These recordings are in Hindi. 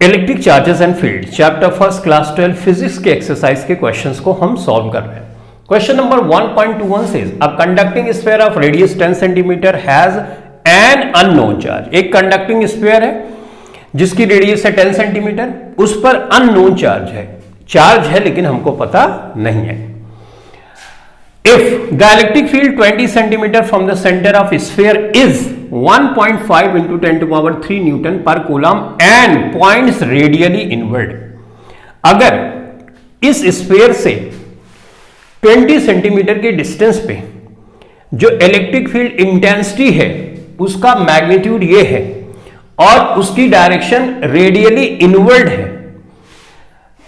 Electric charges and field chapter first class 12 physics के एक्सरसाइज के क्वेश्चंस को हम सॉल्व कर रहे हैं। Question number 1.21 says a conducting sphere of radius 10 centimetre has an unknown charge. एक कंडक्टिंग स्फीयर है जिसकी रेडियस है 10 सेंटीमीटर, उस पर अननोन चार्ज है लेकिन हमको पता नहीं है। If the electric field 20 centimetre from the centre of sphere is 1.5 into 10 to power 3 newton पर coulomb and points radially inward. अगर इस स्फीयर से 20 सेंटीमीटर के डिस्टेंस पे जो इलेक्ट्रिक फील्ड इंटेंसिटी है उसका मैग्नीट्यूड ये है और उसकी डायरेक्शन रेडियली इनवर्ड है,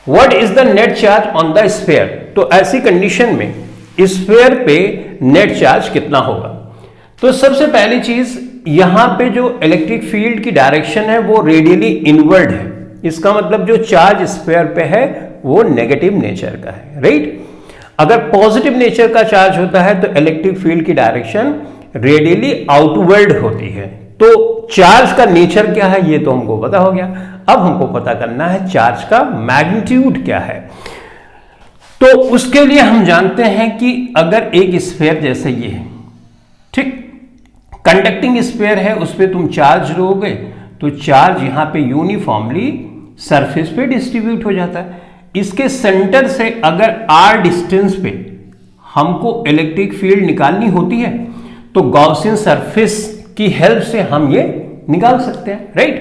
what is the net charge on the sphere. तो ऐसी कंडीशन में स्फीयर पे नेट चार्ज कितना होगा। तो सबसे पहली चीज यहां पे जो इलेक्ट्रिक फील्ड की डायरेक्शन है वो रेडियली इनवर्ड है, इसका मतलब जो चार्ज स्फीयर पे है वो नेगेटिव नेचर का है, राइट। अगर पॉजिटिव नेचर का चार्ज होता है तो इलेक्ट्रिक फील्ड की डायरेक्शन रेडियली आउटवर्ड होती है। तो चार्ज का नेचर क्या है ये तो हमको पता हो गया। अब हमको पता करना है चार्ज का मैग्नीट्यूड क्या है। तो उसके लिए हम जानते हैं कि अगर एक स्फीयर जैसे ये है, ठीक, कंडक्टिंग स्फीयर है, उस पर तुम चार्ज लोगे तो चार्ज यहां पे यूनिफॉर्मली सरफेस पे डिस्ट्रीब्यूट हो जाता है। इसके सेंटर से अगर r डिस्टेंस पे हमको इलेक्ट्रिक फील्ड निकालनी होती है तो गॉसियन सरफेस की हेल्प से हम ये निकाल सकते हैं, राइट।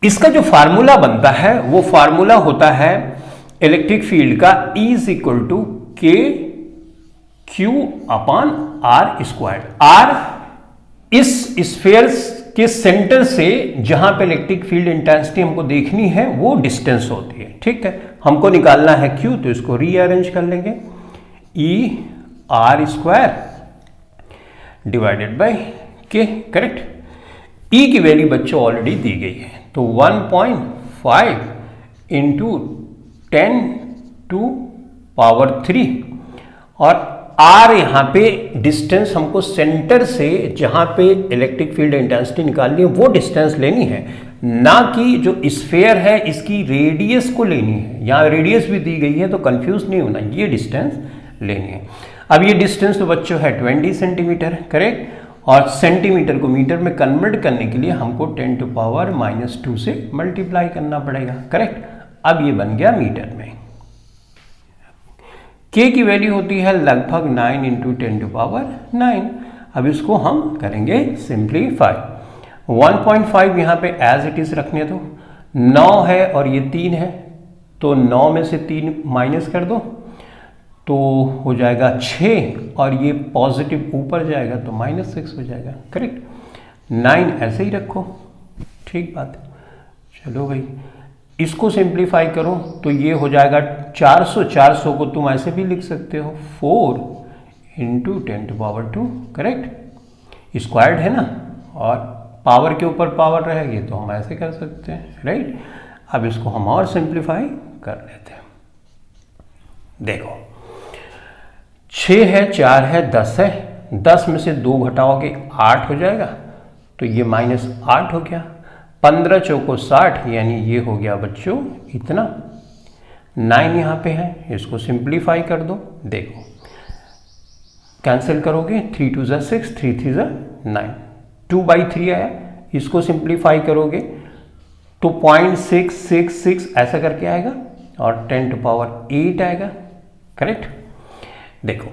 इसका जो फार्मूला बनता है वो फार्मूला होता है इलेक्ट्रिक फील्ड का E is equal to k q upon r square. R इस स्फीयर के सेंटर से जहां पे इलेक्ट्रिक फील्ड इंटेंसिटी हमको देखनी है वो डिस्टेंस होती है, ठीक है। हमको निकालना है क्यू तो इसको रीअरेंज कर लेंगे, E R square divided by के, करेक्ट। ई की वैल्यू बच्चों ऑलरेडी दी गई है तो 1.5 इंटू 10 टू पावर 3 और आर यहां पे डिस्टेंस हमको सेंटर से जहां पे इलेक्ट्रिक फील्ड इंटेंसिटी निकालनी है वो डिस्टेंस लेनी है, ना कि जो स्फीयर है इसकी रेडियस को लेनी है। यहां रेडियस भी दी गई है तो कंफ्यूज नहीं होना, ये डिस्टेंस लेनी है। अब ये डिस्टेंस तो बच्चों है 20 सेंटीमीटर, करेक्ट। और सेंटीमीटर को मीटर में कन्वर्ट करने के लिए हमको 10 टू पावर -2 से मल्टीप्लाई करना पड़ेगा, करेक्ट। अब ये बन गया मीटर में। K की वैल्यू होती है लगभग 9 इंटू 10 टू पावर 9। अब इसको हम करेंगे सिंप्लीफाई। 1.5 यहाँ पे एज इट इज रखने दो, 9 है और ये 3 है तो 9 में से 3 माइनस कर दो तो हो जाएगा 6 और ये पॉजिटिव ऊपर जाएगा तो -6 हो जाएगा, करेक्ट। 9 ऐसे ही रखो, ठीक बात है। चलो भाई इसको सिंप्लीफाई करो तो ये हो जाएगा 400 को तुम ऐसे भी लिख सकते हो 4 into 10 to power 2, correct. Squared है ना और पावर के ऊपर पावर रहेगी तो हम ऐसे कर सकते हैं, राइट। अब इसको हम और सिंप्लीफाई कर लेते हैं। देखो 6 है, 4 है, 10 है, 10 में से 2 घटाओगे 8 हो जाएगा तो ये -8 हो गया। 15 चौको 60 यानी ये हो गया बच्चों इतना। 9 यहाँ पे है, इसको सिंप्लीफाई कर दो, देखो कैंसिल करोगे 3 2 ज़ा 6, 3 3 ज़ा 9, 2/3 आया। इसको सिंप्लीफाई करोगे तो 0.666 ऐसा करके आएगा और 10 टू पावर 8 आएगा, करेक्ट। देखो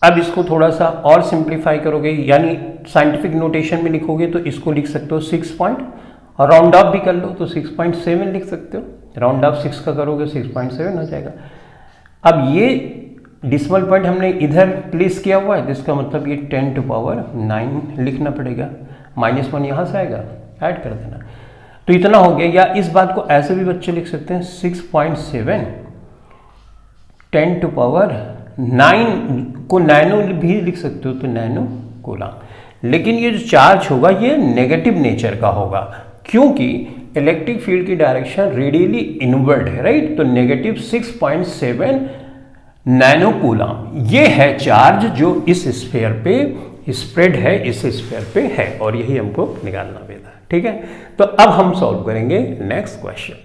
अब इसको थोड़ा सा और सिंप्लीफाई करोगे यानी साइंटिफिक नोटेशन में लिखोगे तो इसको लिख सकते हो 6 पॉइंट और राउंड ऑफ भी कर लो तो 6.7 लिख सकते हो। राउंड ऑफ 6 का करोगे 6.7 हो जाएगा। अब ये डिसिमल पॉइंट हमने इधर प्लेस किया हुआ है तो इसका मतलब ये 10 टू पावर 9 लिखना पड़ेगा। -1 यहाँ से आएगा, ऐड कर देना तो इतना हो गया। या इस बात को ऐसे भी बच्चे लिख सकते हैं 6.7 10 टू पावर 9 को नैनो भी लिख सकते हो तो नैनो कूलम। लेकिन ये जो चार्ज होगा ये नेगेटिव नेचर का होगा क्योंकि इलेक्ट्रिक फील्ड की डायरेक्शन रेडियली इनवर्ड है, राइट। तो -6.7 नैनो कूलम ये है चार्ज जो इस स्फीयर पे स्प्रेड है इस स्फीयर पे है और यही हमको निकालना भी था। ठीक है, तो अब हम सॉल्व करेंगे नेक्स्ट क्वेश्चन।